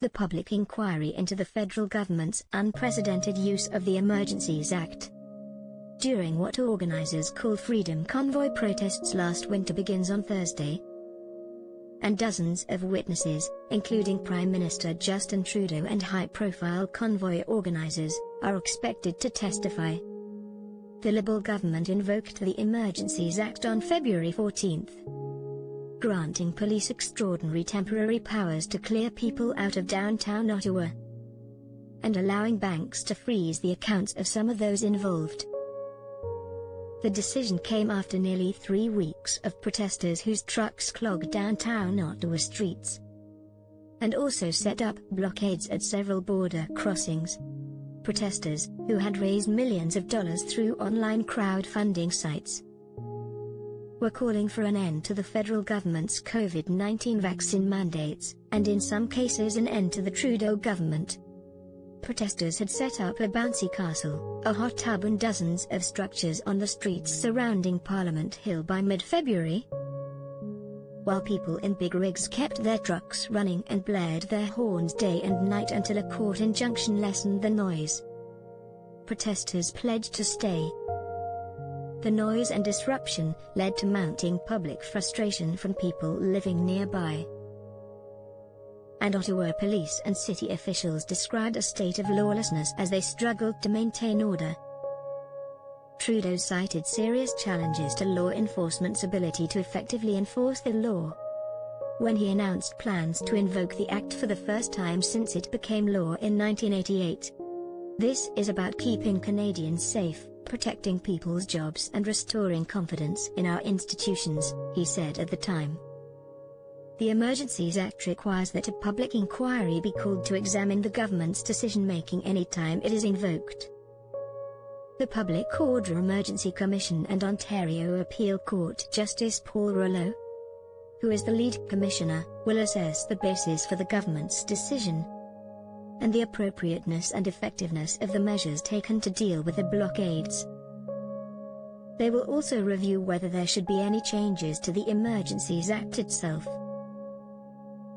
the public inquiry into the federal government's unprecedented use of the Emergencies Act during what organizers call Freedom Convoy protests last winter begins on Thursday, and dozens of witnesses, including Prime Minister Justin Trudeau and high-profile convoy organizers, are expected to testify. The Liberal government invoked the Emergencies Act on February 14, granting police extraordinary temporary powers to clear people out of downtown Ottawa, and allowing banks to freeze the accounts of some of those involved. The decision came after nearly 3 weeks of protesters whose trucks clogged downtown Ottawa streets, and also set up blockades at several border crossings. Protesters, who had raised millions of dollars through online crowdfunding sites, were calling for an end to the federal government's COVID-19 vaccine mandates, and in some cases an end to the Trudeau government. Protesters had set up a bouncy castle, a hot tub and dozens of structures on the streets surrounding Parliament Hill by mid-February, while people in big rigs kept their trucks running and blared their horns day and night until a court injunction lessened the noise. Protesters pledged to stay. The noise and disruption led to mounting public frustration from people living nearby, and Ottawa police and city officials described a state of lawlessness as they struggled to maintain order. Trudeau cited serious challenges to law enforcement's ability to effectively enforce the law when he announced plans to invoke the Act for the first time since it became law in 1988. "This is about keeping Canadians safe, protecting people's jobs and restoring confidence in our institutions," he said at the time. The Emergencies Act requires that a public inquiry be called to examine the government's decision-making any time it is invoked. The Public Order Emergency Commission and Ontario Appeal Court Justice Paul Rouleau, who is the lead commissioner, will assess the basis for the government's decision and the appropriateness and effectiveness of the measures taken to deal with the blockades. They will also review whether there should be any changes to the Emergencies Act itself.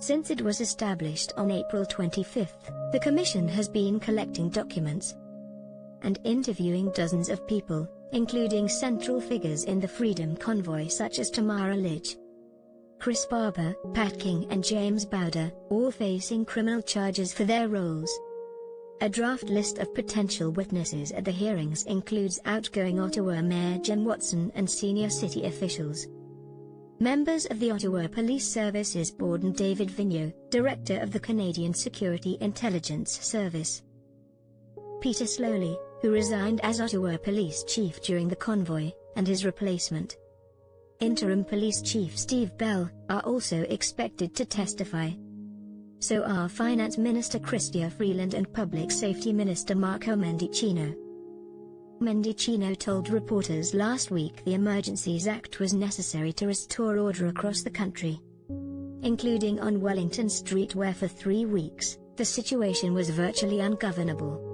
Since it was established on April 25, the Commission has been collecting documents and interviewing dozens of people, including central figures in the Freedom Convoy such as Tamara Lich, Chris Barber, Pat King and James Bowder, all facing criminal charges for their roles. A draft list of potential witnesses at the hearings includes outgoing Ottawa Mayor Jim Watson and senior city officials, members of the Ottawa Police Services Board and David Vigneault, Director of the Canadian Security Intelligence Service. Peter Slowly, who resigned as Ottawa Police Chief during the convoy, and his replacement, Interim Police Chief Steve Bell, are also expected to testify. So are Finance Minister Chrystia Freeland and Public Safety Minister Marco Mendicino. Mendicino told reporters last week the Emergencies Act was necessary to restore order across the country, including on Wellington Street where for 3 weeks, the situation was virtually ungovernable.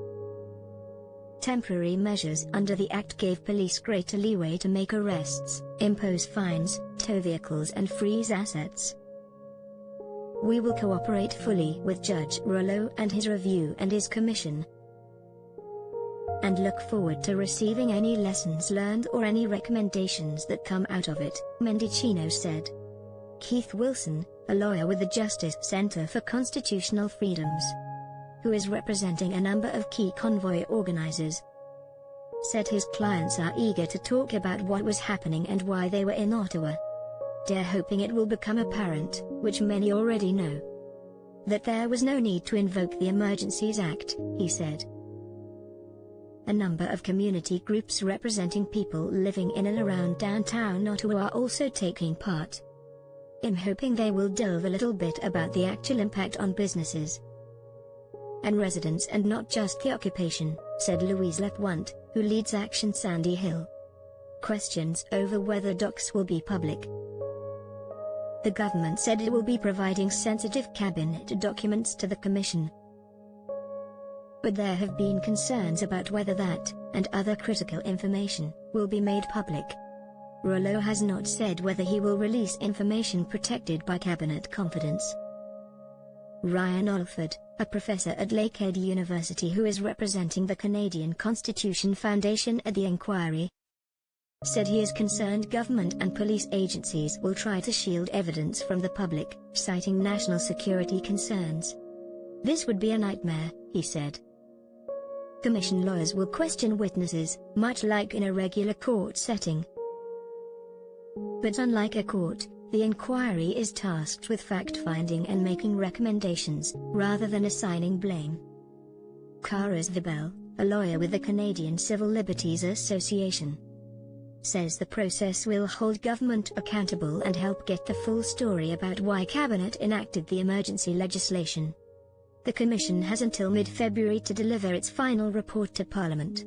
Temporary measures under the Act gave police greater leeway to make arrests, impose fines, tow vehicles and freeze assets. "We will cooperate fully with Judge Rouleau and his review and his commission, and look forward to receiving any lessons learned or any recommendations that come out of it," Mendicino said. Keith Wilson, a lawyer with the Justice Centre for Constitutional Freedoms, who is representing a number of key convoy organizers, said his clients are eager to talk about what was happening and why they were in Ottawa. "They're hoping it will become apparent, which many already know, that there was no need to invoke the Emergencies Act," he said. A number of community groups representing people living in and around downtown Ottawa are also taking part. "I'm hoping they will delve a little bit about the actual impact on businesses and residents and not just the occupation," said Louise Lapointe, who leads Action Sandy Hill. Questions over whether docs will be public. The government said it will be providing sensitive cabinet documents to the Commission, but there have been concerns about whether that, and other critical information, will be made public. Rouleau has not said whether he will release information protected by cabinet confidence. Ryan Alford, a professor at Lakehead University who is representing the Canadian Constitution Foundation at the inquiry, said he is concerned government and police agencies will try to shield evidence from the public, citing national security concerns. This would be a nightmare, he said. Commission lawyers will question witnesses, much like in a regular court setting. But unlike a court, the inquiry is tasked with fact-finding and making recommendations, rather than assigning blame. Cara Zvibel, a lawyer with the Canadian Civil Liberties Association, says the process will hold government accountable and help get the full story about why Cabinet enacted the emergency legislation. The Commission has until mid-February to deliver its final report to Parliament.